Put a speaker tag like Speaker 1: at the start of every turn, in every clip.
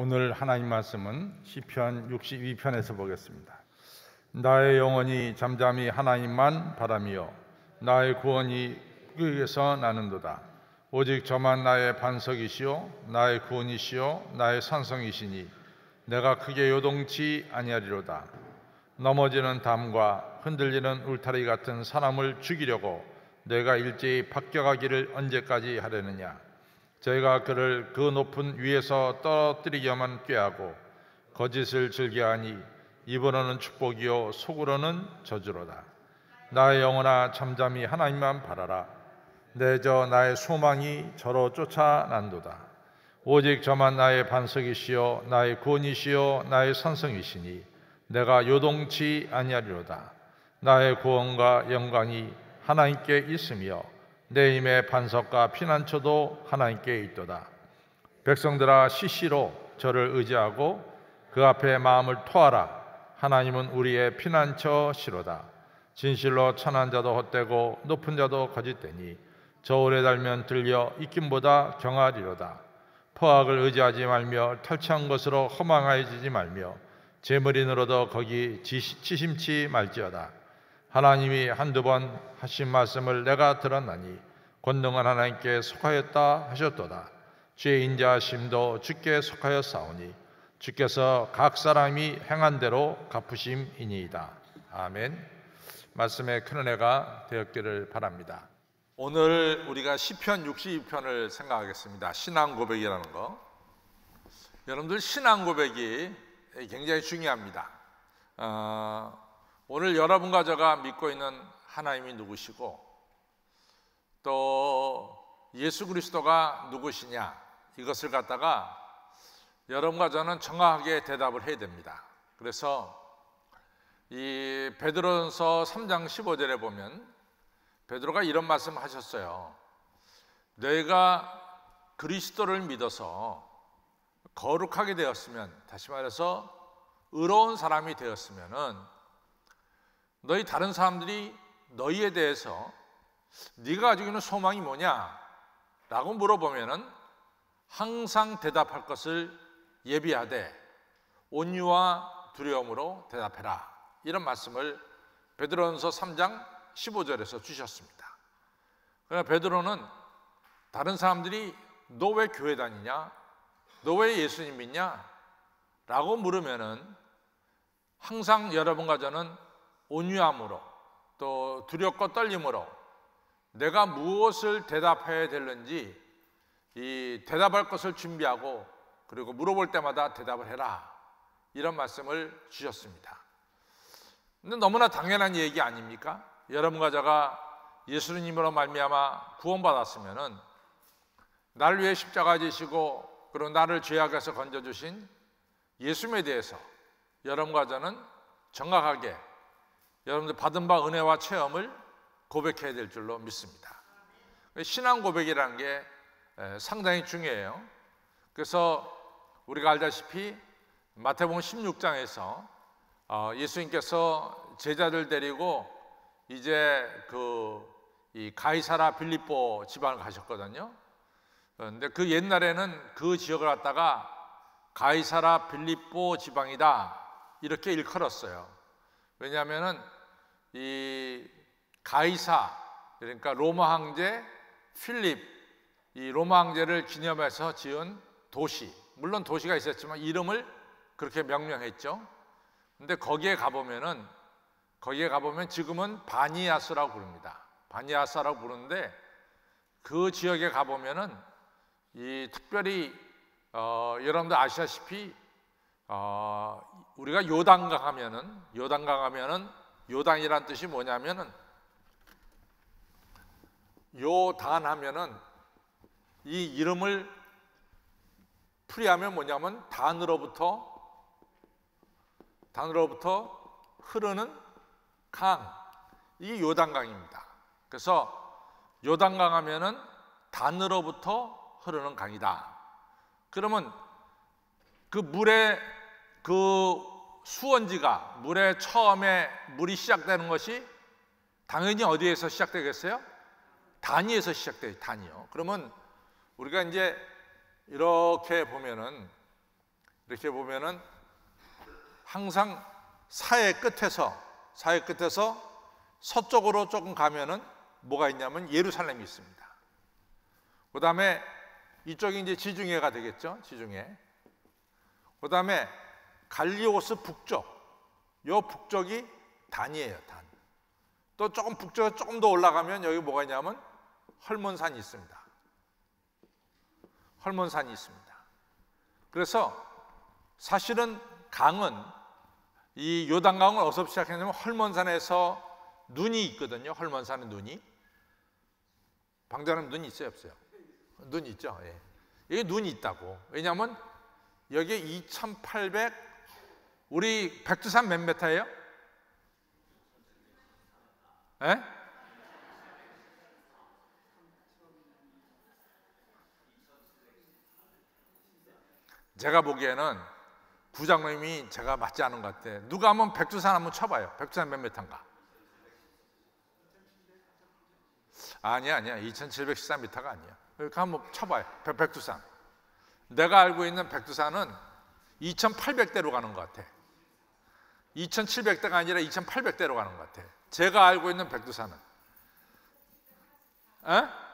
Speaker 1: 오늘 하나님 말씀은 시편 62편에서 보겠습니다. 나의 영혼이 잠잠히 하나님만 바라며 나의 구원이 그에게서 나는도다. 오직 저만 나의 반석이시요 나의 구원이시요 나의 산성이시니 내가 크게 요동치 아니하리로다. 넘어지는 담과 흔들리는 울타리 같은 사람을 죽이려고 내가 일제히 박격하기를 언제까지 하려느냐. 저희가 그를 그 높은 위에서 떨어뜨리기만 꾀하고 거짓을 즐겨하니 입으로는 축복이요 속으로는 저주로다. 나의 영혼아 잠잠히 하나님만 바라라. 나의 소망이 저로 쫓아난도다. 오직 저만 나의 반석이시요 나의 구원이시요 나의 산성이시니 내가 요동치 아니하리로다. 나의 구원과 영광이 하나님께 있으며 내 힘의 반석과 피난처도 하나님께 있도다. 백성들아 시시로 저를 의지하고 그 앞에 마음을 토하라. 하나님은 우리의 피난처시로다. 진실로 천한 자도 헛되고 높은 자도 거짓되니 저 오래 달면 들려 입김보다 경하리로다. 포악을 의지하지 말며 탈취한 것으로 허망하여지지 말며 재물인으로도 거기 치심치 말지어다. 하나님이 한두 번 하신 말씀을 내가 들었나니 권능한 하나님께 속하였다 하셨도다. 주의 인자하심도 주께 속하였사오니 주께서 각 사람이 행한 대로 갚으심이니이다. 아멘. 말씀에 큰 은혜가 되었기를 바랍니다. 오늘 우리가 시편 62편을 생각하겠습니다. 신앙 고백이라는 거. 여러분들 신앙 고백이 굉장히 중요합니다. 오늘 여러분과 제가 믿고 있는 하나님이 누구시고 또 예수 그리스도가 누구시냐, 이것을 갖다가 여러분과 저는 정확하게 대답을 해야 됩니다. 그래서 이 베드로전서 3장 15절에 보면 베드로가 이런 말씀을 하셨어요. 너희가 그리스도를 믿어서 거룩하게 되었으면, 다시 말해서 의로운 사람이 되었으면은 너희 다른 사람들이 너희에 대해서 네가 가지고 있는 소망이 뭐냐? 라고 물어보면은 항상 대답할 것을 예비하되 온유와 두려움으로 대답해라. 이런 말씀을 베드로전서 3장 15절에서 주셨습니다. 그러나 베드로는 다른 사람들이 너 왜 교회 다니냐? 너 왜 예수님 믿냐? 라고 물으면은 항상 여러분과 저는 온유함으로 또 두렵고 떨림으로 내가 무엇을 대답해야 되는지 이 대답할 것을 준비하고 그리고 물어볼 때마다 대답을 해라. 이런 말씀을 주셨습니다. 근데 너무나 당연한 얘기 아닙니까? 여러분과 제가 예수님으로 말미암아 구원받았으면은 나를 위해 십자가 지시고 그리고 나를 죄악에서 건져주신 예수님에 대해서 여러분과 저는 정확하게 여러분들 받은 바 은혜와 체험을 고백해야 될 줄로 믿습니다. 신앙 고백이라는 게 상당히 중요해요. 그래서 우리가 알다시피 마태복음 16장에서 예수님께서 제자들 데리고 이제 이 가이사라 빌립보 지방을 가셨거든요. 그런데 그 옛날에는 그 지역을 갖다가 가이사라 빌립보 지방이다 이렇게 일컬었어요. 왜냐하면은 이 가이사, 그러니까 로마 황제 필립, 이 로마 황제를 기념해서 지은 도시, 물론 도시가 있었지만 이름을 그렇게 명명했죠. 근데 거기에 가보면 지금은 바니아스라고 부릅니다. 바니아스라고 부르는데 그 지역에 가보면은 이 특별히 여러분들 아시다시피 우리가 요단강 하면은 요단이란 뜻이 뭐냐면은 요단 하면은 이 이름을 풀이하면 뭐냐면 단으로부터 흐르는 강, 이게 요단강입니다. 그래서 요단강 하면은 단으로부터 흐르는 강이다. 그러면 그 물의 그 수원지가 물의 처음에 물이 시작되는 것이 당연히 어디에서 시작되겠어요? 단위에서 시작돼요. 단위요. 그러면 우리가 이제 이렇게 보면은 이렇게 보면은 항상 사해 끝에서 서쪽으로 조금 가면은 뭐가 있냐면 예루살렘이 있습니다. 그 다음에 이쪽이 이제 지중해가 되겠죠. 지중해. 그 다음에 갈리오스 북쪽, 요 북쪽이 단이에요. 단. 또 조금 북쪽에 조금 더 올라가면 여기 뭐가 있냐면 헐몬산이 있습니다. 헐몬산이 있습니다. 그래서 사실은 강은, 이 요단강을 어디서 시작했냐면 헐몬산에서 눈이 있거든요. 헐몬산에 눈이. 방장님 눈이 있어요, 없어요? 눈이 있죠. 예. 여기 눈이 있다고. 왜냐하면 여기 2800, 우리 백두산 몇 메타예요? 예? 제가 보기에는 부장님이 제가 맞지 않은 것 같아. 누가 한번 백두산 한번 쳐봐요. 백두산 몇 메타인가? 아니야. 2714m가 아니야. 그러니까 한번 쳐봐요. 백두산. 내가 알고 있는 백두산은 2800대로 가는 것 같아. 2700대가 아니라 2800대로 가는 것 같아. 제가 알고 있는 백두산은. 에?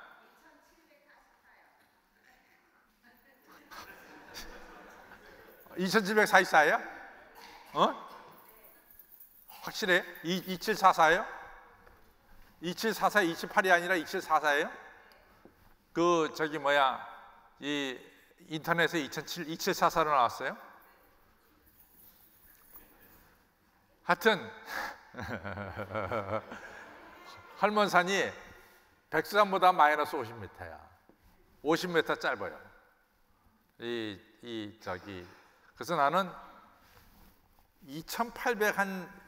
Speaker 1: 2744예요? 확실해? 2744예요? 2744, 28이 아니라 2744예요? 그 저기 뭐야, 이 인터넷에 2744로 나왔어요? 하여튼 헐몬산이 백두산보다 마이너스 50m야. 50m 짧아요. 그래서 나는 2800 한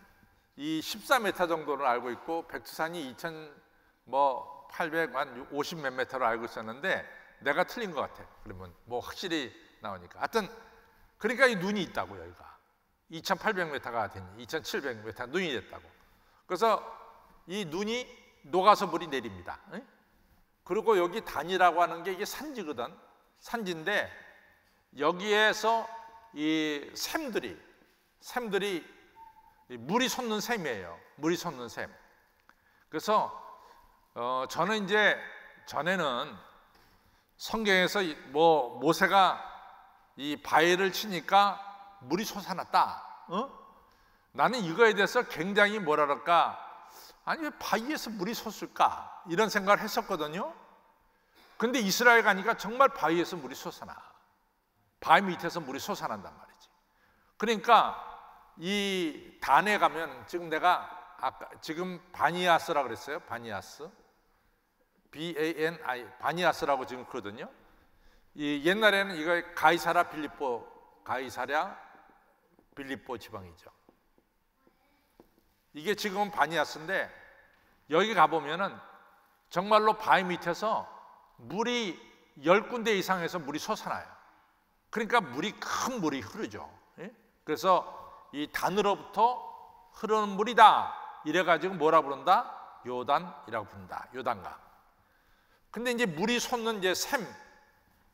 Speaker 1: 이 14m 정도를 알고 있고 백두산이 2800 한 50 몇 m로 알고 있었는데 내가 틀린 것 같아. 그러면 뭐 확실히 나오니까. 하여튼 그러니까 이 눈이 있다고. 여기가 2800m가 되니 2700m 눈이 됐다고. 그래서 이 눈이 녹아서 물이 내립니다. 그리고 여기 단이라고 하는 게 이게 산지거든. 산지인데 여기에서 이 샘들이 물이 솟는 샘이에요. 물이 솟는 샘. 그래서 저는 이제 전에는 성경에서 뭐 모세가 이 바위를 치니까 물이 솟아났다. 나는 이거에 대해서 굉장히 뭐라 그럴까, 아니 왜 바위에서 물이 솟을까 이런 생각을 했었거든요. 근데 이스라엘 가니까 정말 바위에서 물이 솟아나. 바위 밑에서 물이 솟아난단 말이지. 그러니까 이 단에 가면 지금 내가 지금 바니아스라 그랬어요. 바니아스, BANI, 바니아스라고 지금 그러거든요. 이 옛날에는 이거 가이사랴 빌립보 지방이죠. 이게 지금은 바니아스인데 여기 가보면은 정말로 바위 밑에서 물이 10군데 이상에서 물이 솟아나요. 그러니까 큰 물이 흐르죠. 그래서 이 단으로부터 흐르는 물이다 이래가지고 뭐라 부른다? 요단이라고 부른다. 요단강. 근데 이제 물이 솟는 이제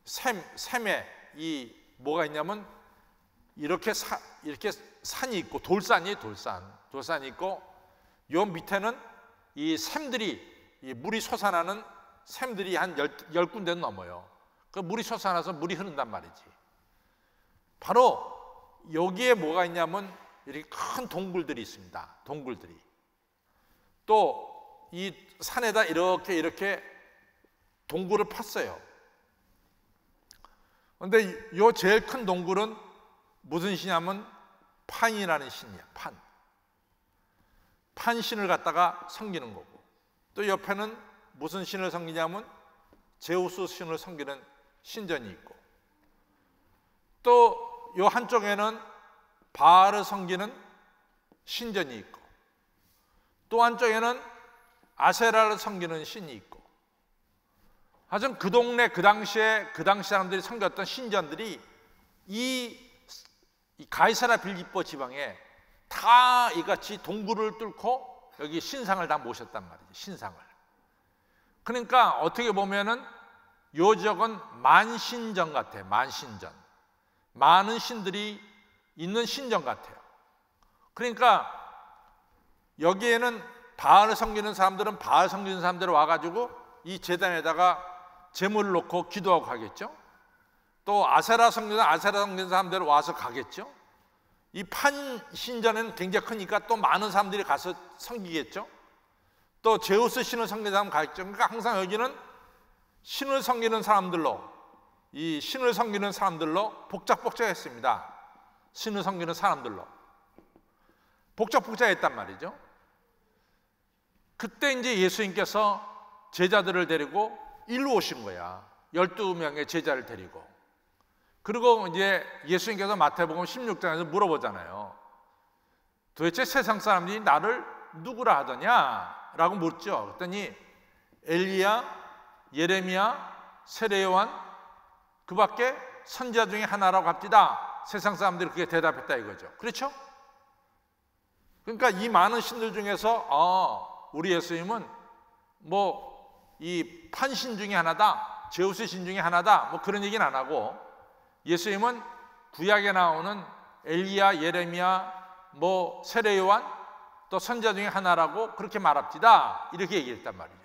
Speaker 1: 샘에 이 뭐가 있냐면 이렇게 산이 있고 돌산이 있고 요 밑에는 이 샘들이, 이 물이 솟아나는 샘들이 한 10군데는 넘어요. 그 물이 솟아나서 물이 흐른단 말이지. 바로 여기에 뭐가 있냐면 이렇게 큰 동굴들이 있습니다. 동굴들이. 또 이 산에다 이렇게 동굴을 팠어요. 그런데 이 제일 큰 동굴은 무슨 신이냐면 판이라는 신이야. 판신을 갖다가 섬기는 거고, 또 옆에는 무슨 신을 섬기냐면 제우스 신을 섬기는 신전이 있고, 또 요 한쪽에는 바알을 섬기는 신전이 있고, 또 한쪽에는 아세라를 섬기는 신이 있고, 하여튼 그 동네 그 당시 사람들이 섬겼던 신전들이 이 가이사랴 빌립보 지방에 다 이같이 동굴을 뚫고 여기 신상을 다 모셨단 말이죠. 신상을. 그러니까 어떻게 보면은 요 지역은 만신전 같아. 많은 신들이 있는 신전 같아요. 그러니까 여기에는 바알을 섬기는 사람들은 바알 섬기는 사람들 와가지고 이 제단에다가 제물을 놓고 기도하고 가겠죠. 또 아세라 섬기는 사람들 와서 가겠죠. 이 판 신전에는 굉장히 크니까 또 많은 사람들이 가서 섬기겠죠. 또 제우스 신을 섬기는 사람 가겠죠. 그러니까 항상 여기는 신을 섬기는 사람들로, 이 신을 섬기는 사람들로 복작복작했습니다. 신을 섬기는 사람들로 복작복작했단 말이죠. 그때 이제 예수님께서 제자들을 데리고 일로 오신 거야. 12명의 제자를 데리고. 그리고 이제 예수님께서 마태복음 16장에서 물어보잖아요. 도대체 세상 사람들이 나를 누구라 하더냐? 라고 묻죠. 그랬더니 엘리야, 예레미야, 세례 요한 그 밖에 선지자 중에 하나라고 합디다. 세상 사람들이 그렇게 대답했다 이거죠. 그렇죠? 그러니까 이 많은 신들 중에서 우리 예수님은 뭐 이 판신 중에 하나다, 제우스 신 중에 하나다, 뭐 그런 얘기는 안 하고 예수님은 구약에 나오는 엘리야, 예레미야, 뭐 세례 요한 또 선지자 중에 하나라고 그렇게 말합디다 이렇게 얘기했단 말이에요.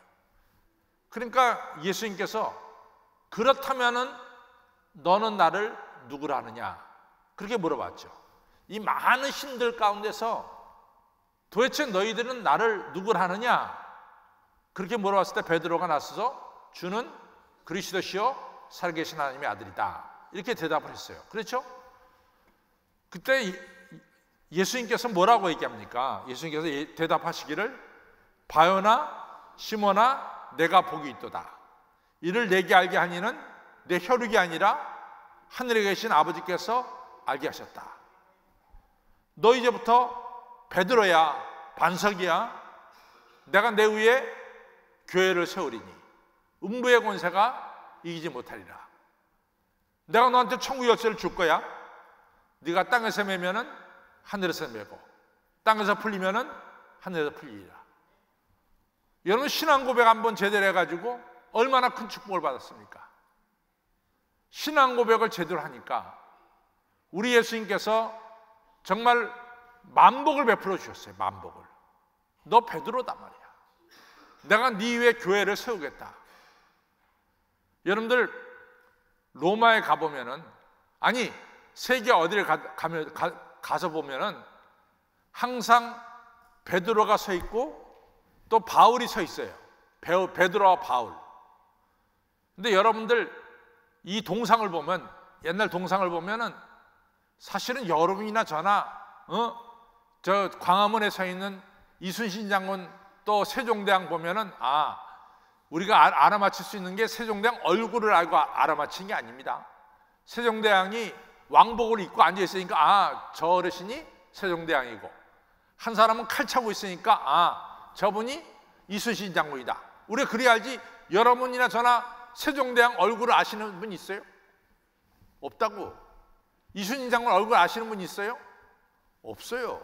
Speaker 1: 그러니까 예수님께서 그렇다면은 너는 나를 누구라 하느냐 그렇게 물어봤죠. 이 많은 신들 가운데서 도대체 너희들은 나를 누구라 하느냐 그렇게 물어봤을 때 베드로가 나서서 주는 그리스도시요 살아계신 하나님의 아들이다 이렇게 대답을 했어요. 그렇죠? 그때 예수님께서 뭐라고 얘기합니까? 예수님께서 대답하시기를 바요나 시몬아 내가 복이 있도다. 이를 내게 알게 하니는 내 혈육이 아니라 하늘에 계신 아버지께서 알게 하셨다. 너 이제부터 베드로야, 반석이야. 내가 내 위에 교회를 세우리니 음부의 권세가 이기지 못하리라. 내가 너한테 천국 열쇠를 줄 거야. 네가 땅에서 매면은 하늘에서 매고 땅에서 풀리면은 하늘에서 풀리리라. 여러분 신앙 고백 한번 제대로 해가지고 얼마나 큰 축복을 받았습니까? 신앙 고백을 제대로 하니까 우리 예수님께서 정말 만복을 베풀어 주셨어요. 만복을. 너 베드로다 말이야. 내가 네 위에 교회를 세우겠다. 여러분들 로마에 가보면은 아니 세계 어디를 가서 보면은 항상 베드로가 서 있고 또 바울이 서 있어요. 베드로와 바울. 근데 여러분들 이 동상을 보면 옛날 동상을 보면은 사실은 여러분이나 저나 저 광화문에 서 있는 이순신 장군 또 세종대왕 보면은 우리가 알아맞힐 수 있는 게 세종대왕 얼굴을 알고 알아맞힌 게 아닙니다. 세종대왕이 왕복을 입고 앉아 있으니까 저 어르신이 세종대왕이고 한 사람은 칼 차고 있으니까 저분이 이순신 장군이다. 우리가 그래야 알지. 여러분이나 저나 세종대왕 얼굴을 아시는 분 있어요? 없다고. 이순신 장군 얼굴 아시는 분 있어요? 없어요.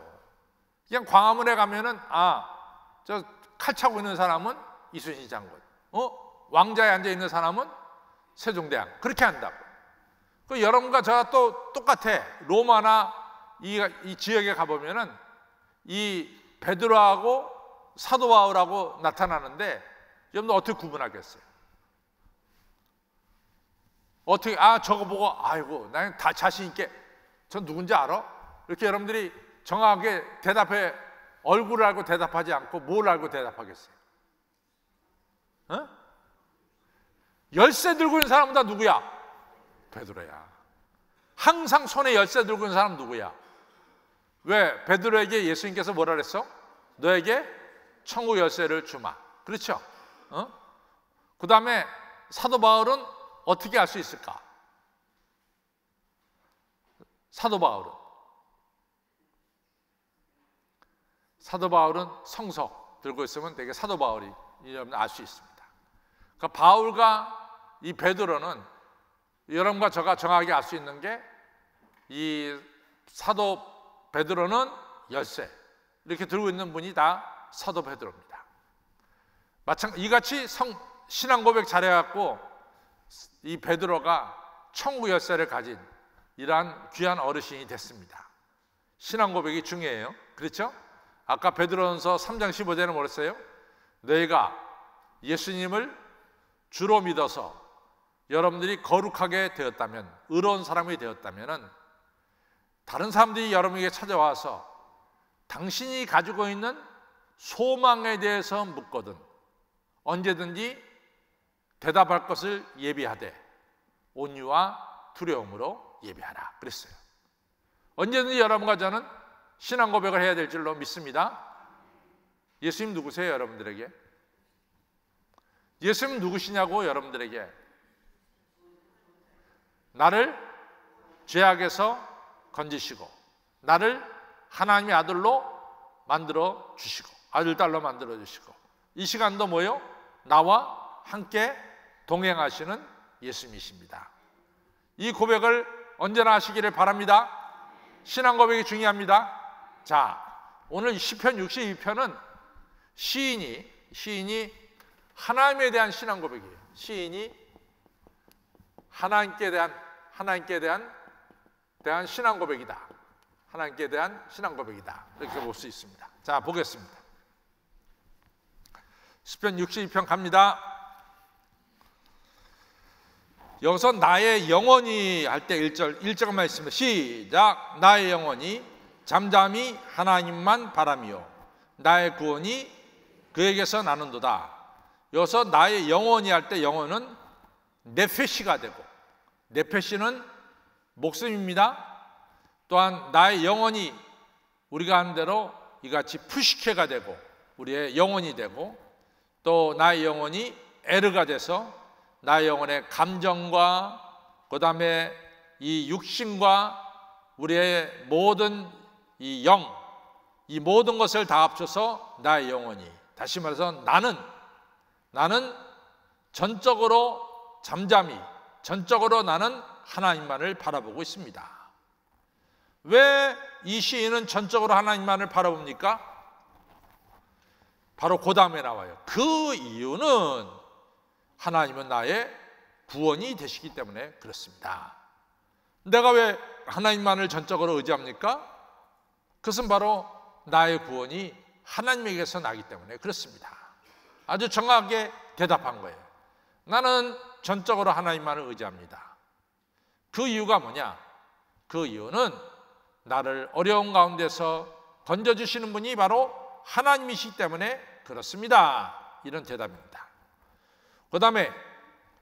Speaker 1: 그냥 광화문에 가면은 저 칼 차고 있는 사람은 이순신 장군, 왕자에 앉아 있는 사람은 세종대왕. 그렇게 한다고. 그 여러분과 저와 또 똑같아. 로마나 이 지역에 가보면은 이 베드로하고 사도 바울하고 나타나는데 여러분들 어떻게 구분하겠어요? 어떻게 저거 보고 아이고 나는 다 자신 있게 저 누군지 알아? 이렇게 여러분들이 정확하게 대답해. 얼굴을 알고 대답하지 않고 뭘 알고 대답하겠어요? 열쇠 들고 있는 사람은 다 누구야? 베드로야. 항상 손에 열쇠 들고 있는 사람은 누구야? 왜? 베드로에게 예수님께서 뭐라 그랬어? 너에게 천국 열쇠를 주마. 그렇죠? 그 다음에 사도 바울은 어떻게 알 수 있을까? 사도 바울은 성서 들고 있으면 되게 사도 바울이 여러분 알 수 있습니다. 그러니까 바울과 이 베드로는 여러분과 저가 정확하게 알 수 있는 게 이 사도 베드로는 열쇠 이렇게 들고 있는 분이 다 사도 베드로입니다. 이같이 신앙 고백 잘해갖고 이 베드로가 천국 열쇠를 가진 이러한 귀한 어르신이 됐습니다. 신앙 고백이 중요해요. 그렇죠? 아까 베드로전서 3장 15절에 뭐랬어요? 너희가 예수님을 주로 믿어서 여러분들이 거룩하게 되었다면, 의로운 사람이 되었다면 다른 사람들이 여러분에게 찾아와서 당신이 가지고 있는 소망에 대해서 묻거든 언제든지 대답할 것을 예비하되 온유와 두려움으로 예비하라 그랬어요. 언제든지 여러분과 저는 신앙 고백을 해야 될 줄로 믿습니다. 예수님 누구세요? 여러분들에게 예수님 누구시냐고? 여러분들에게 나를 죄악에서 건지시고 나를 하나님의 아들로 만들어 주시고 아들 딸로 만들어 주시고 이 시간도 뭐요? 나와 함께 동행하시는 예수님이십니다. 이 고백을 언제나 하시기를 바랍니다. 신앙 고백이 중요합니다. 자, 오늘 시편 62편은 시인이 하나님에 대한 신앙 고백이에요. 시인이 하나님께 대한 신앙 고백이다. 하나님께 대한 신앙 고백이다. 이렇게 볼 수 있습니다. 자, 보겠습니다. 시편 62편 갑니다. 여기서 나의 영혼이 할 때 1절만 있습니다. 시작. 나의 영혼이 잠잠히 하나님만 바라며 나의 구원이 그에게서 나는도다. 여기서 나의 영혼이 할 때 영혼은 네페시가 되고, 네페시는 목숨입니다. 또한 나의 영혼이 우리가 하는 대로 이같이 푸시케가 되고 우리의 영혼이 되고, 또 나의 영혼이 에르가 돼서 나의 영혼의 감정과 그 다음에 이 육신과 우리의 모든 이 영, 이 모든 것을 다 합쳐서 나의 영혼이, 다시 말해서 나는 전적으로 잠잠히, 전적으로 나는 하나님만을 바라보고 있습니다. 왜 이 시인은 전적으로 하나님만을 바라봅니까? 바로 그 다음에 나와요. 그 이유는 하나님은 나의 구원이 되시기 때문에 그렇습니다. 내가 왜 하나님만을 전적으로 의지합니까? 그것은 바로 나의 구원이 하나님에게서 나기 때문에 그렇습니다. 아주 정확하게 대답한 거예요. 나는 전적으로 하나님만을 의지합니다. 그 이유가 뭐냐? 그 이유는 나를 어려운 가운데서 건져주시는 분이 바로 하나님이시기 때문에 그렇습니다. 이런 대답입니다. 그 다음에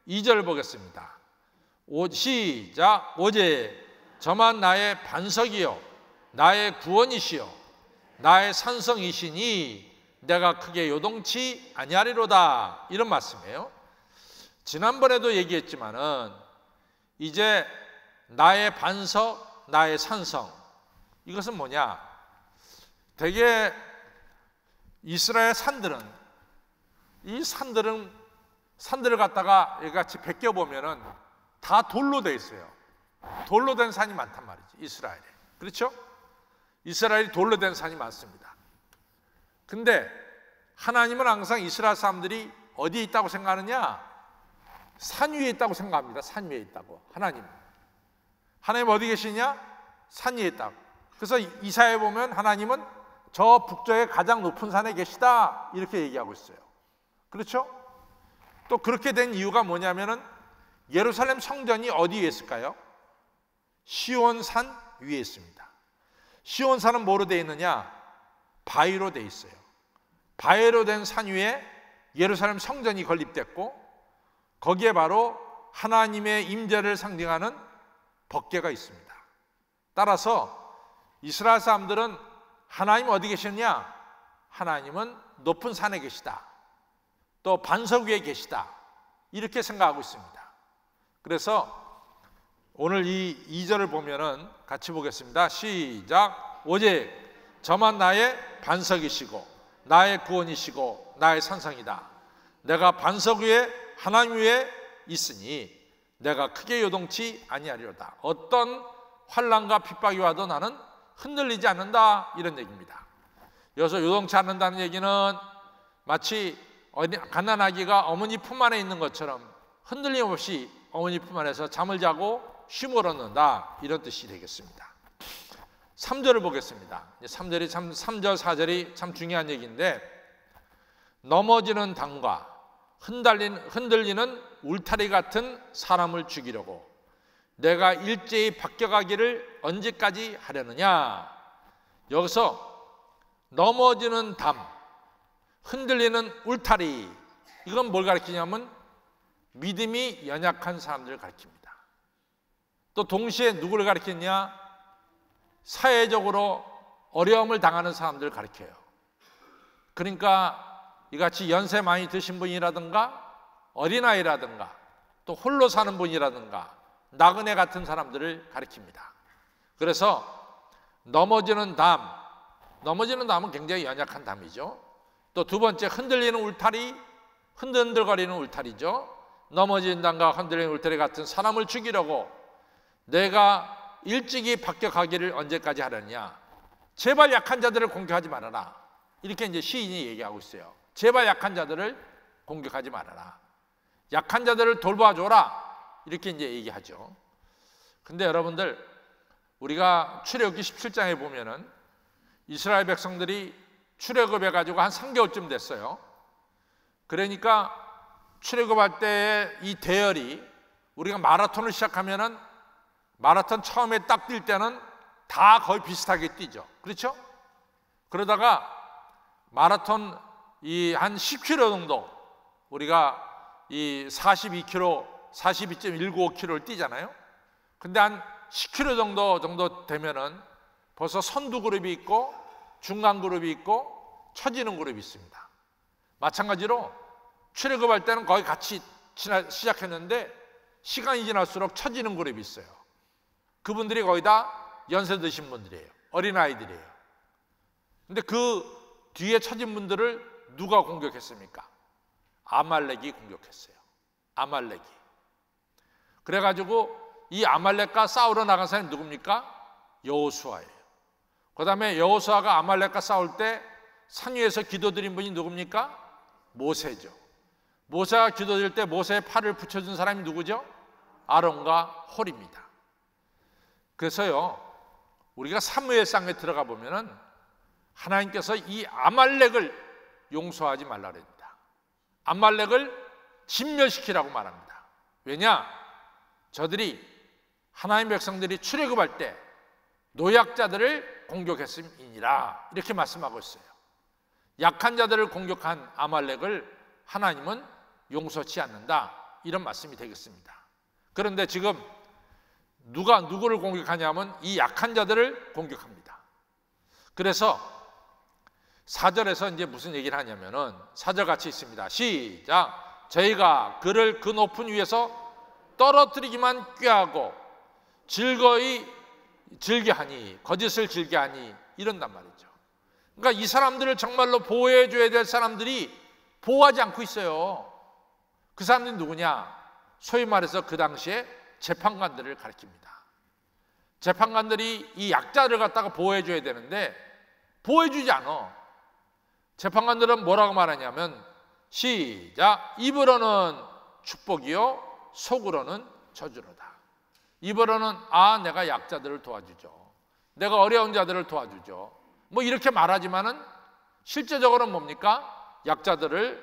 Speaker 1: 2절 보겠습니다. 시작. 오직 저만 나의 반석이요 나의 구원이시요 나의 산성이시니 내가 크게 요동치 아니하리로다. 이런 말씀이에요. 지난번에도 얘기했지만은 이제 나의 반석, 나의 산성, 이것은 뭐냐? 대개 이스라엘 산들을 갖다가 같이 베껴 보면은 다 돌로 돼 있어요. 돌로 된 산이 많단 말이지, 이스라엘에. 그렇죠? 이스라엘이 돌로 된 산이 많습니다. 근데 하나님은 항상 이스라엘 사람들이 어디에 있다고 생각하느냐? 산 위에 있다고 생각합니다. 산 위에 있다고. 하나님 어디 계시냐? 산 위에 있다고. 그래서 이사야에 보면 하나님은 저 북쪽의 가장 높은 산에 계시다 이렇게 얘기하고 있어요. 그렇죠? 또 그렇게 된 이유가 뭐냐면은 예루살렘 성전이 어디에 있을까요? 시온산 위에 있습니다. 시온산은 뭐로 되어 있느냐? 바위로 되어 있어요. 바위로 된 산 위에 예루살렘 성전이 건립됐고 거기에 바로 하나님의 임재를 상징하는 법궤가 있습니다. 따라서 이스라엘 사람들은 하나님 어디 계시느냐? 하나님은 높은 산에 계시다. 또 반석 위에 계시다. 이렇게 생각하고 있습니다. 그래서 오늘 이 2절을 보면은 같이 보겠습니다. 시작. 오직 저만 나의 반석이시고 나의 구원이시고 나의 산성이다. 내가 반석 위에 하나님 위에 있으니 내가 크게 요동치 아니하리로다. 어떤 환난과 핍박이 와도 나는 흔들리지 않는다. 이런 얘기입니다. 여기서 요동치 않는다는 얘기는 마치 갓난아기가 어머니 품 안에 있는 것처럼 흔들림 없이 어머니 품 안에서 잠을 자고 쉼을 얻는다, 이런 뜻이 되겠습니다. 3절을 보겠습니다. 3절이 3절 4절이 참 중요한 얘기인데, 넘어지는 담과 흔들리는 울타리 같은 사람을 죽이려고 내가 일제히 바뀌어가기를 언제까지 하려느냐. 여기서 넘어지는 담, 흔들리는 울타리, 이건 뭘 가리키냐면 믿음이 연약한 사람들을 가리킵니다. 또 동시에 누구를 가리키냐? 사회적으로 어려움을 당하는 사람들을 가리켜요. 그러니까 이같이 연세 많이 드신 분이라든가 어린아이라든가 또 홀로 사는 분이라든가 나그네 같은 사람들을 가리킵니다. 그래서 넘어지는 담은 굉장히 연약한 담이죠. 또 두 번째, 흔들리는 울타리, 흔들흔들거리는 울타리죠. 넘어진 담과 흔들리는 울타리 같은 사람을 죽이려고 내가 일찍이 바뀌어가기를 언제까지 하려냐. 제발 약한 자들을 공격하지 말아라, 이렇게 이제 시인이 얘기하고 있어요. 제발 약한 자들을 공격하지 말아라, 약한 자들을 돌봐줘라, 이렇게 이제 얘기하죠. 근데 여러분들, 우리가 출애굽기 17장에 보면은 이스라엘 백성들이 출애굽해 가지고 한 3개월쯤 됐어요. 그러니까 출애굽할 때의 이 대열이, 우리가 마라톤을 시작하면은 마라톤 처음에 딱 뛸 때는 다 거의 비슷하게 뛰죠. 그렇죠? 그러다가 마라톤 한 10km 정도, 우리가 이 42km, 42.195km를 뛰잖아요. 근데 한 10km 정도 되면은 벌써 선두 그룹이 있고 중간 그룹이 있고 처지는 그룹이 있습니다. 마찬가지로 출애굽할 때는 거의 같이 시작했는데 시간이 지날수록 처지는 그룹이 있어요. 그분들이 거의 다 연세 드신 분들이에요. 어린아이들이에요. 근데 그 뒤에 처진 분들을 누가 공격했습니까? 아말렉이 공격했어요. 아말렉이. 그래가지고 이 아말렉과 싸우러 나간 사람이 누굽니까? 여호수아예요. 그 다음에 여호수아가 아말렉과 싸울 때 산 위에서 기도드린 분이 누굽니까? 모세죠. 모세가 기도드릴 때 모세의 팔을 붙여준 사람이 누구죠? 아론과 홀입니다. 그래서요, 우리가 사무엘상에 들어가 보면은 하나님께서 이 아말렉을 용서하지 말라 그랬다. 아말렉을 진멸시키라고 말합니다. 왜냐? 저들이, 하나님 백성들이 출애굽할 때 노약자들을 공격했음이니라, 이렇게 말씀하고 있어요. 약한 자들을 공격한 아말렉을 하나님은 용서치 않는다, 이런 말씀이 되겠습니다. 그런데 지금 누가 누구를 공격하냐면 이 약한 자들을 공격합니다. 그래서 4절에서 이제 무슨 얘기를 하냐면은 4절 같이 있습니다. 시작. 저희가 그를 그 높은 위에서 떨어뜨리기만 꾀하고 즐거이 즐겨하니, 거짓을 즐겨하니, 이런단 말이죠. 그러니까 이 사람들을 정말로 보호해 줘야 될 사람들이 보호하지 않고 있어요. 그 사람들이 누구냐? 소위 말해서 그 당시에 재판관들을 가리킵니다. 재판관들이 이 약자를 갖다가 보호해 줘야 되는데 보호해 주지 않아. 재판관들은 뭐라고 말하냐면, 시작. 입으로는 축복이요 속으로는 저주로다. 입으로는 내가 약자들을 도와주죠, 내가 어려운 자들을 도와주죠, 뭐 이렇게 말하지만은 실제적으로는 뭡니까? 약자들을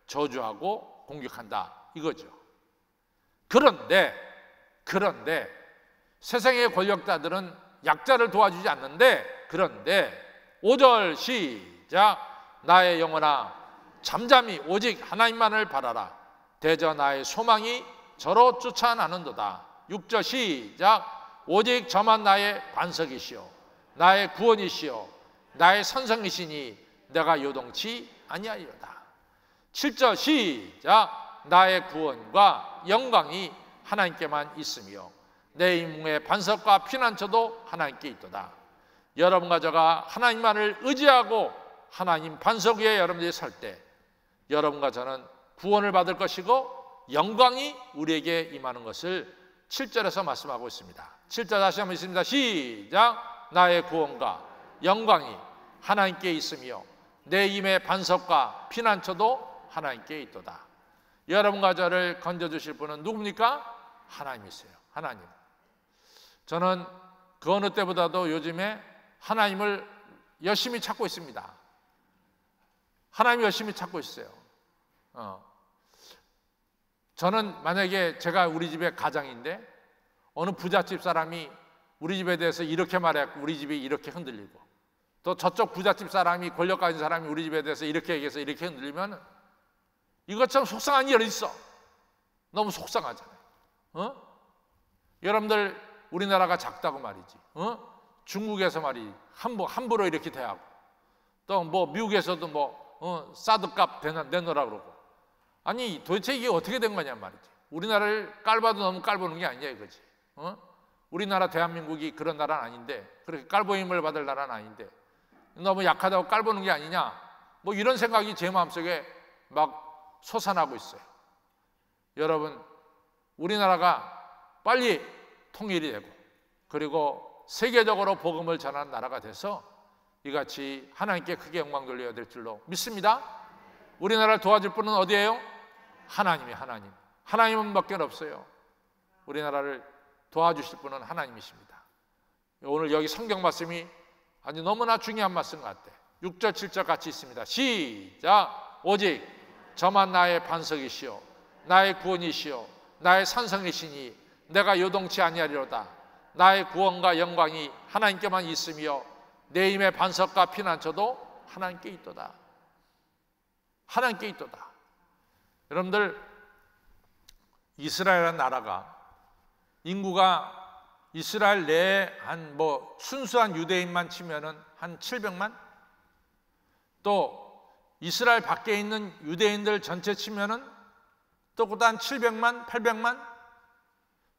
Speaker 1: 저주하고 공격한다, 이거죠. 그런데 세상의 권력자들은 약자를 도와주지 않는데, 그런데 5절 시작. 나의 영혼아 잠잠히 오직 하나님만을 바라라. 대저 나의 소망이 저로 쫓아나는도다. 6절 시작. 오직 저만 나의 반석이시오 나의 구원이시오 나의 선성이시니 내가 요동치 아니하리로다. 7절 시작. 나의 구원과 영광이 하나님께만 있으며 내 인문의 반석과 피난처도 하나님께 있도다. 여러분과 저가 하나님만을 의지하고 하나님 반석 위에 여러분들이 살 때 여러분과 저는 구원을 받을 것이고 영광이 우리에게 임하는 것을 7절에서 말씀하고 있습니다. 7절 다시 한번 있습니다. 시작. 나의 구원과 영광이 하나님께 있으며 내 임의 반석과 피난처도 하나님께 있도다. 여러분과 저를 건져주실 분은 누굽니까? 하나님이세요. 하나님. 저는 그 어느 때보다도 요즘에 하나님을 열심히 찾고 있습니다. 하나님 열심히 찾고 있어요. 저는 만약에 제가 우리 집의 가장인데 어느 부잣집 사람이 우리 집에 대해서 이렇게 말해갖고 우리 집이 이렇게 흔들리고, 또 저쪽 부잣집 사람이, 권력 가진 사람이 우리 집에 대해서 이렇게 얘기해서 이렇게 흔들리면 이것처럼 속상한 일이 있어. 너무 속상하잖아요. 여러분들 우리나라가 작다고 말이지. 중국에서 말이 함부로 이렇게 대하고, 또 뭐 미국에서도 뭐 사드값 내놓으라 그러고. 아니 도대체 이게 어떻게 된 거냐 말이지. 우리나라를 깔봐도 너무 깔보는 게 아니냐 이거지. 우리나라 대한민국이 그런 나라는 아닌데, 그렇게 깔보임을 받을 나라는 아닌데 너무 약하다고 깔보는 게 아니냐, 뭐 이런 생각이 제 마음속에 막 솟아나고 있어요. 여러분, 우리나라가 빨리 통일이 되고 그리고 세계적으로 복음을 전하는 나라가 돼서 이같이 하나님께 크게 영광 돌려야 될 줄로 믿습니다. 우리나라를 도와줄 분은 어디예요? 하나님이에요. 하나님은 밖에 없어요. 우리나라를 도와주실 분은 하나님이십니다. 오늘 여기 성경 말씀이 아주 너무나 중요한 말씀 같아. 6절 7절 같이 있습니다. 시작. 오직 저만 나의 반석이시오 나의 구원이시오 나의 산성이시니 내가 요동치 아니하리로다. 나의 구원과 영광이 하나님께만 있으며 내 힘의 반석과 피난처도 하나님께 있도다. 하나님께 있도다. 여러분들, 이스라엘이라는 나라가 인구가 이스라엘 내에 한 순수한 유대인만 치면은 한 700만, 또 이스라엘 밖에 있는 유대인들 전체 치면은 또 그다 한 700만, 800만,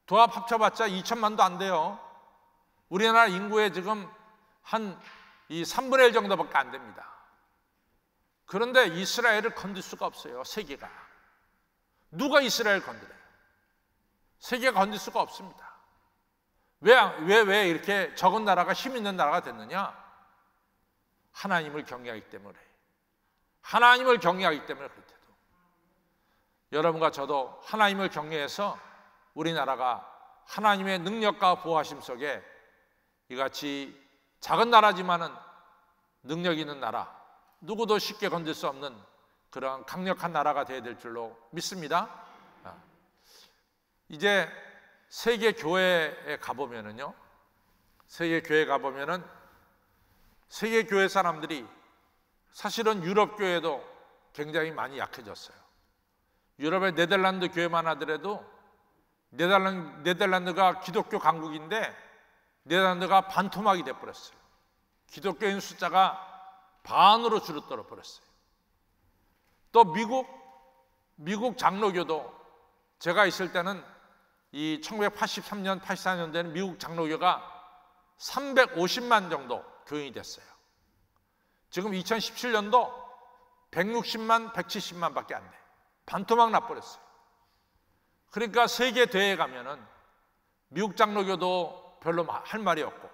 Speaker 1: 도합 합쳐봤자 2천만도 안 돼요. 우리나라 인구의 지금 한 3분의 1 정도밖에 안 됩니다. 그런데 이스라엘을 건들 수가 없어요. 세계가. 누가 이스라엘을 건드려요? 세계가 건들 수가 없습니다. 왜 이렇게 적은 나라가 힘 있는 나라가 됐느냐? 하나님을 경외하기 때문에. 하나님을 경외하기 때문에 그럴 때도. 여러분과 저도 하나님을 경외해서 우리나라가 하나님의 능력과 보호하심 속에 이같이 작은 나라지만은 능력 있는 나라, 누구도 쉽게 건들 수 없는 그런 강력한 나라가 되어야 될 줄로 믿습니다. 이제 세계 교회에 가보면은요, 세계 교회에 가보면은 세계 교회 사람들이 사실은 유럽 교회도 굉장히 많이 약해졌어요. 유럽의 네덜란드 교회만 하더라도 네덜란드가 기독교 강국인데 네덜란드가 반토막이 돼버렸어요. 기독교인 숫자가 반으로 줄어들어 버렸어요. 또 미국 장로교도, 제가 있을 때는 이 1983년, 84년대는 미국 장로교가 350만 정도 교인이 됐어요. 지금 2017년도 160만, 170만 밖에 안 돼. 반토막 나버렸어요. 그러니까 세계 대회에 가면은 미국 장로교도 별로 할 말이 없고,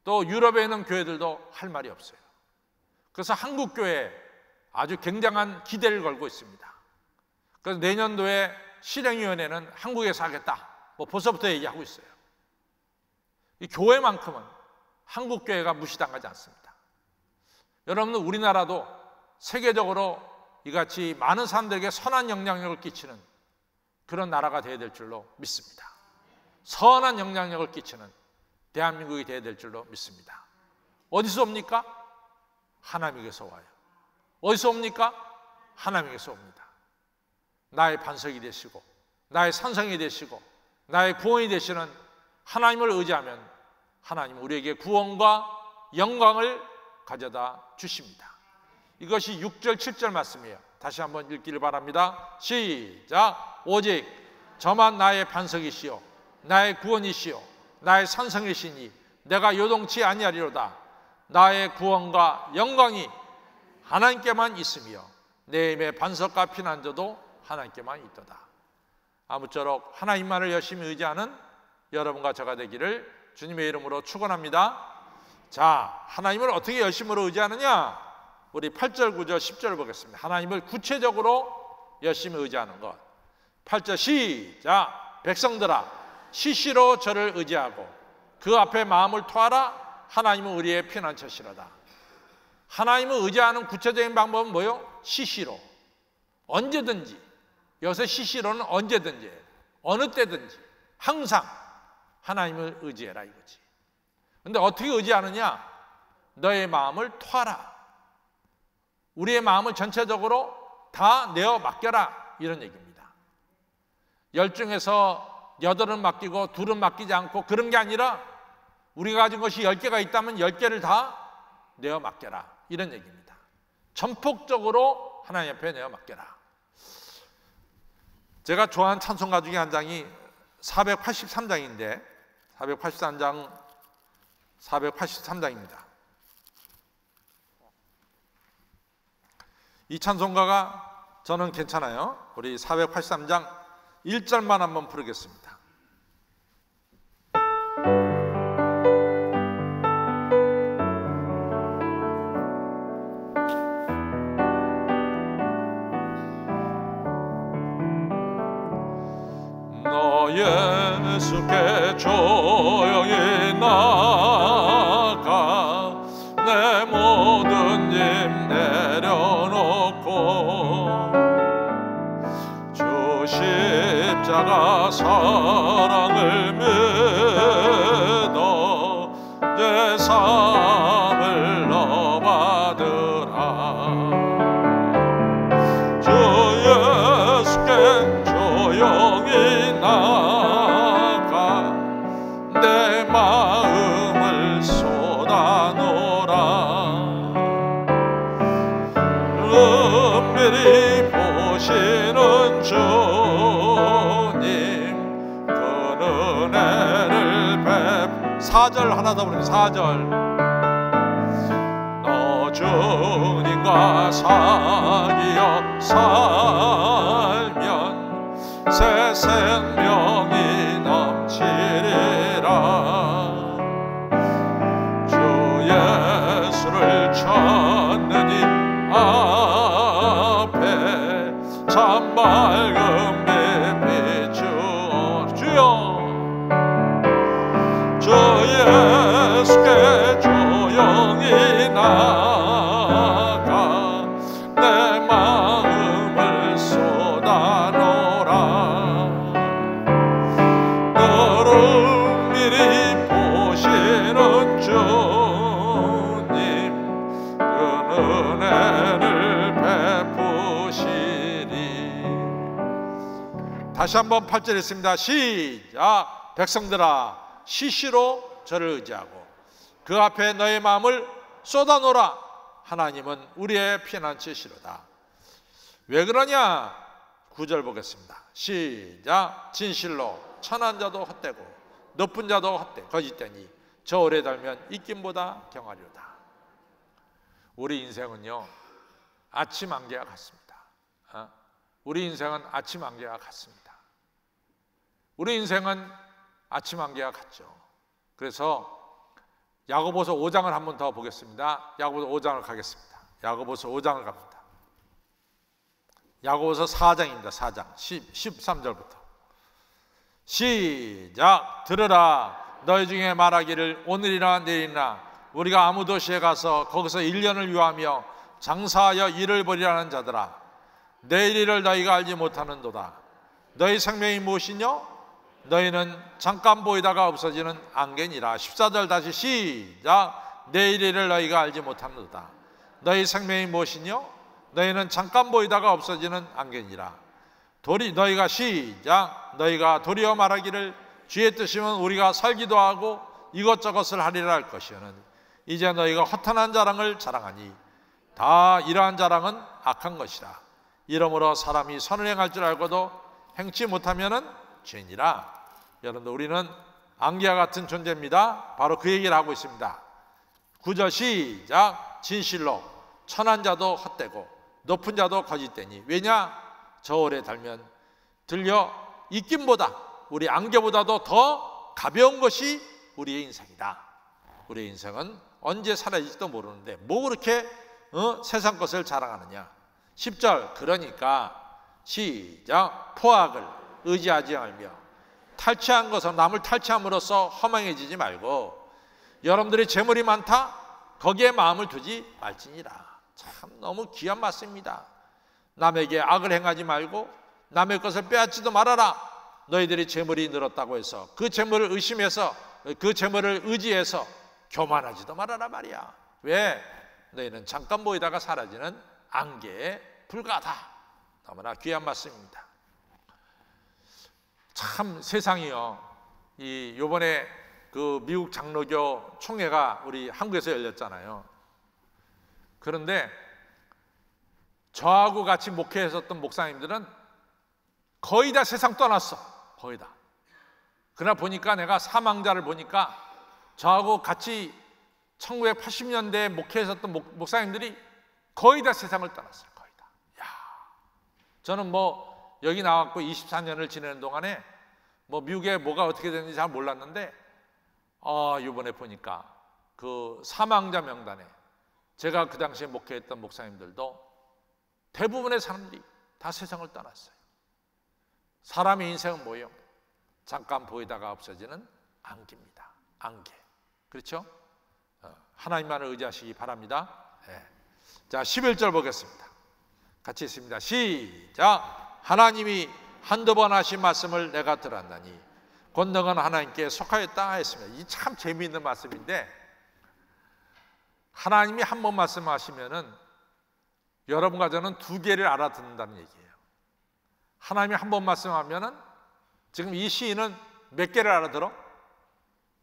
Speaker 1: 또 유럽에 있는 교회들도 할 말이 없어요. 그래서 한국 교회에 아주 굉장한 기대를 걸고 있습니다. 그래서 내년도에 실행위원회는 한국에서 하겠다, 벌써부터 얘기하고 있어요. 이 교회만큼은 한국 교회가 무시당하지 않습니다. 여러분들, 우리나라도 세계적으로 이같이 많은 사람들에게 선한 영향력을 끼치는 그런 나라가 되어야 될 줄로 믿습니다. 선한 영향력을 끼치는 대한민국이 되어야 될 줄로 믿습니다. 어디서 옵니까? 하나님에게서 와요. 어디서 옵니까? 하나님에게서 옵니다. 나의 반석이 되시고 나의 산성이 되시고 나의 구원이 되시는 하나님을 의지하면 하나님은 우리에게 구원과 영광을 가져다 주십니다. 이것이 6절 7절 말씀이에요. 다시 한번 읽기를 바랍니다. 시작. 오직 저만 나의 반석이시요 나의 구원이시요 나의 산성이시니 내가 요동치 아니하리로다. 나의 구원과 영광이 하나님께만 있으며 내 힘의 반석과 피난처도 하나님께만 있도다. 아무쪼록 하나님만을 열심히 의지하는 여러분과 저가 되기를 주님의 이름으로 축원합니다. 자, 하나님을 어떻게 열심으로 의지하느냐? 우리 8절, 9절, 10절을 보겠습니다. 하나님을 구체적으로 열심히 의지하는 것. 8절 시작. 백성들아 시시로 저를 의지하고 그 앞에 마음을 토하라. 하나님은 우리의 피난처시로다. 하나님을 의지하는 구체적인 방법은 뭐요? 시시로, 언제든지. 여기서 시시로는 언제든지, 어느 때든지, 항상 하나님을 의지해라 이거지. 근데 어떻게 의지하느냐? 너의 마음을 토하라. 우리의 마음을 전체적으로 다 내어 맡겨라, 이런 얘기입니다. 10 중에서 8은 맡기고 2은 맡기지 않고 그런 게 아니라 우리가 가진 것이 10개가 있다면 10개를 다 내어 맡겨라, 이런 얘기입니다. 전폭적으로 하나님 앞에 내어 맡겨라. 제가 좋아하는 찬송가 중에 한 장이 483장인데 483장입니다. 이 찬송가가 저는 괜찮아요. 우리 483장 1절만 한번 부르겠습니다. 너 예수께 조용히 나가 내 모든 짐 내려놓고 주 십자가 사랑을 믿어 내 삶을 너 받으라. 주 예수께 조용히 나가 내 마음을 쏟아놓으라. 은밀히 보시는 주님 그 은혜를 4절 하나 더 부르면 4절 너 주님과 사귀어 살면 새 생명이 넘치리라. 주 예수를 찾는 이 앞에 참 밝은 빛 비추어 주여. 주 예수께 조용히 나가 내 마음을 쏟아놓으라. 너를 미리 보시는 주님 그 은혜를 베푸시리. 다시 한번 8절 있습니다. 시작. 백성들아 시시로 저를 의지하고 그 앞에 너의 마음을 쏟아놓으라. 하나님은 우리의 피난처시로다. 왜 그러냐? 9절 보겠습니다. 시작. 진실로 천한 자도 헛되고 높은 자도 거짓되니 저 오래 달면 입김보다 경하리로다. 우리 인생은요 아침 안개와 같습니다. 우리 인생은 아침 안개와 같습니다. 우리 인생은 아침 안개와 같죠. 그래서 야고보서 5장을 한번 더 보겠습니다. 야고보서 5장을 가겠습니다. 야고보서 5장을 갑니다. 야고보서 4장입니다. 4장 13절부터 시작. 들으라. 너희 중에 말하기를 오늘이나 내일이나 우리가 아무 도시에 가서 거기서 1년을 유하며 장사하여 일을 벌이라는 자들아 내일 일을 너희가 알지 못하는도다. 너희 생명이 무엇이뇨? 너희는 잠깐 보이다가 없어지는 안개니라. 14절 다시 시작. 내일 일을 너희가 알지 못하는도다. 너희 생명이 무엇이뇨? 너희는 잠깐 보이다가 없어지는 안개니라. 너희가 시작. 너희가 도리어 말하기를 주의 뜻이면 우리가 살기도 하고 이것저것을 하리라 할 것이오는 이제 너희가 허탄한 자랑을 자랑하니 다 이러한 자랑은 악한 것이라. 이러므로 사람이 선을 행할 줄 알고도 행치 못하면은 죄니라. 여러분들 우리는 안개와 같은 존재입니다. 바로 그 얘기를 하고 있습니다. 9절 시작. 진실로 천한 자도 헛되고 높은 자도 거짓되니 왜냐? 저 오래 달면 들려 입김보다 우리 안개보다도 더 가벼운 것이 우리의 인생이다. 우리의 인생은 언제 사라질지도 모르는데 뭐 그렇게 세상 것을 자랑하느냐. 10절 그러니까 시작. 포악을 의지하지 말며 탈취한 것은 남을 탈취함으로써 허망해지지 말고 여러분들이 재물이 많다? 거기에 마음을 두지 말지니라. 참 너무 귀한 말씀입니다. 남에게 악을 행하지 말고 남의 것을 빼앗지도 말아라. 너희들이 재물이 늘었다고 해서 그 재물을 의심해서 그 재물을 의지해서 교만하지도 말아라 말이야. 왜? 너희는 잠깐 보이다가 사라지는 안개에 불과하다. 너무나 귀한 말씀입니다. 참 세상이요. 요번에 그 미국 장로교 총회가 우리 한국에서 열렸잖아요. 그런데 저하고 같이 목회했었던 목사님들은 거의 다 세상 떠났어. 거의 다. 그러나 보니까 내가 사망자를 보니까 저하고 같이 1980년대에 목회했었던 목사님들이 거의 다 세상을 떠났어요. 거의 다. 야, 저는 뭐 여기 나왔고 24년을 지내는 동안에 뭐 미국에 뭐가 어떻게 되는지 잘 몰랐는데 이번에 보니까 그 사망자 명단에 제가 그 당시에 목회했던 목사님들도 대부분의 사람들이 다 세상을 떠났어요. 사람의 인생은 뭐예요? 잠깐 보이다가 없어지는 안개입니다. 안개. 그렇죠? 하나님만을 의지하시기 바랍니다. 네. 자, 11절 보겠습니다. 같이 있습니다. 시작. 하나님이 한두 번 하신 말씀을 내가 들었나니 권능은 하나님께 속하였다 했습니다. 이 참 재미있는 말씀인데, 하나님이 한 번 말씀하시면은 여러분과 저는 두 개를 알아듣는다는 얘기예요. 하나님이 한 번 말씀하면은 지금 이 시인은 몇 개를 알아들어?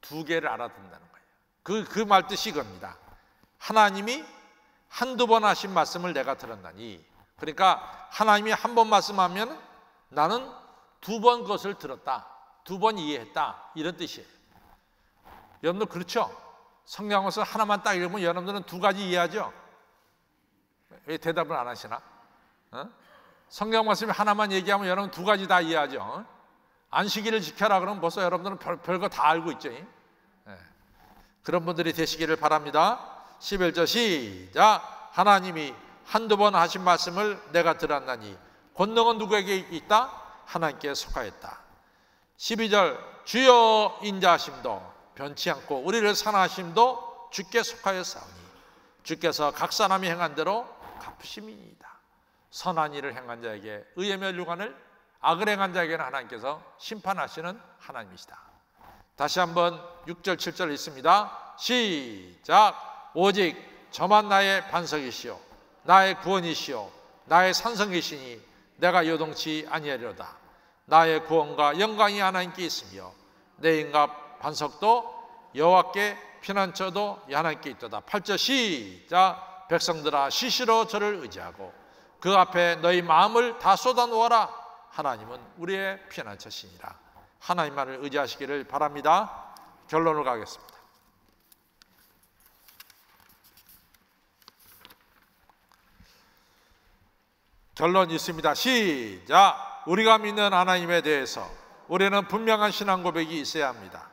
Speaker 1: 두 개를 알아듣는다는 거예요. 그 말 뜻이 이겁니다. 하나님이 한두 번 하신 말씀을 내가 들었나니, 그러니까 하나님이 한 번 말씀하면 나는 두 번 그것을 들었다, 두 번 이해했다, 이런 뜻이에요. 여러분들 그렇죠? 성경에서 하나만 딱 읽으면 여러분들은 두 가지 이해하죠? 왜 대답을 안 하시나? 성경 말씀이 하나만 얘기하면 여러분 두 가지 다 이해하죠? 안식일을 지켜라 그러면 벌써 여러분들은 별거 다 알고 있죠? 그런 분들이 되시기를 바랍니다. 11절 시작. 하나님이 한두 번 하신 말씀을 내가 들었나니 권능은 누구에게 있다? 하나님께 속하였다. 12절 주여 인자하심도 변치 않고 우리를 사랑하심도 주께 속하였사오니 주께서 각 사람이 행한 대로 갚으심이니이다. 선한 일을 행한 자에게 의의 멸류관을, 악을 행한 자에게는 하나님께서 심판하시는 하나님이시다. 다시 한번 6절 7절 있습니다. 시작. 오직 저만 나의 반석이시오 나의 구원이시오 나의 산성이시니 내가 요동치 아니하리로다. 나의 구원과 영광이 하나님께 있으며 내 인갑 반석도 여호와께 피난처도 하나님께 있도다. 8절 시작. 백성들아 시시로 저를 의지하고 그 앞에 너희 마음을 다 쏟아놓아라. 하나님은 우리의 피난처시니라. 하나님만을 의지하시기를 바랍니다. 결론을 가겠습니다. 결론이 있습니다. 시작. 우리가 믿는 하나님에 대해서 우리는 분명한 신앙 고백이 있어야 합니다.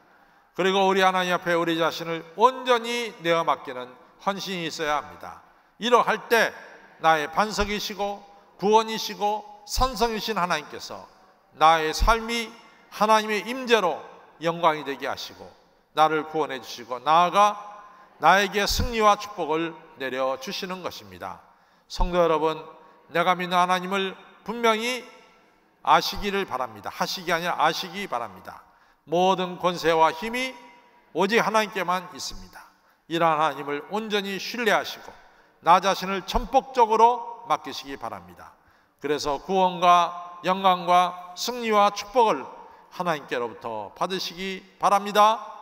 Speaker 1: 그리고 우리 하나님 앞에 우리 자신을 온전히 내어 맡기는 헌신이 있어야 합니다. 이러할 때 나의 반석이시고 구원이시고 산성이신 하나님께서 나의 삶이 하나님의 임재로 영광이 되게 하시고 나를 구원해 주시고 나아가 나에게 승리와 축복을 내려주시는 것입니다. 성도 여러분, 내가 믿는 하나님을 분명히 아시기를 바랍니다. 하시기 아니라 아시기 바랍니다. 모든 권세와 힘이 오직 하나님께만 있습니다. 이러한 하나님을 온전히 신뢰하시고 나 자신을 전폭적으로 맡기시기 바랍니다. 그래서 구원과 영광과 승리와 축복을 하나님께로부터 받으시기 바랍니다.